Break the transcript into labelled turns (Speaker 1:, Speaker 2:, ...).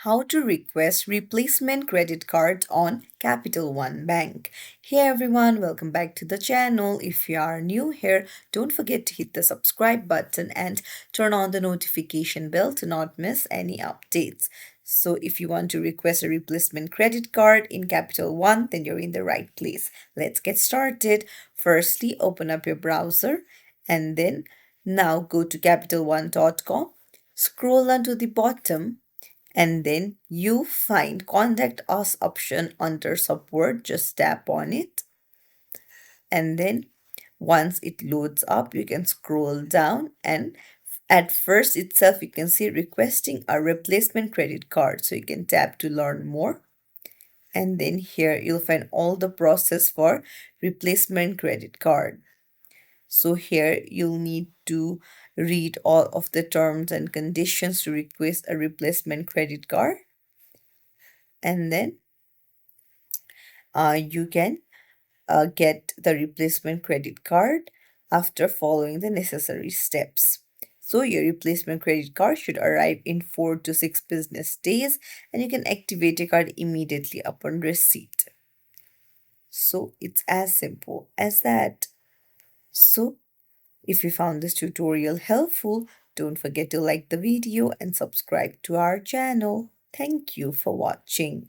Speaker 1: how to request replacement credit cards on Capital One Bank. Hey everyone, welcome back to the channel. If you are new here, don't forget to hit the subscribe button and turn on the notification bell to not miss any updates. So, if you want to request a replacement credit card in Capital One, then you're in the right place. Let's get started. Firstly, open up your browser and then now go to capitalone.com. Scroll down to the bottom and then you find contact us option under support. Just tap on it, and then once it loads up you can scroll down, and at first itself you can see requesting a replacement credit card, so you can tap to learn more. And then here you'll find all the process for replacement credit card. So here you'll need to read all of the terms and conditions to request a replacement credit card, and then you can get the replacement credit card after following the necessary steps. So your replacement credit card should arrive in 4 to 6 business days, and you can activate your card immediately upon receipt. So it's as simple as that. So if you found this tutorial helpful, don't forget to like the video and subscribe to our channel. Thank you for watching.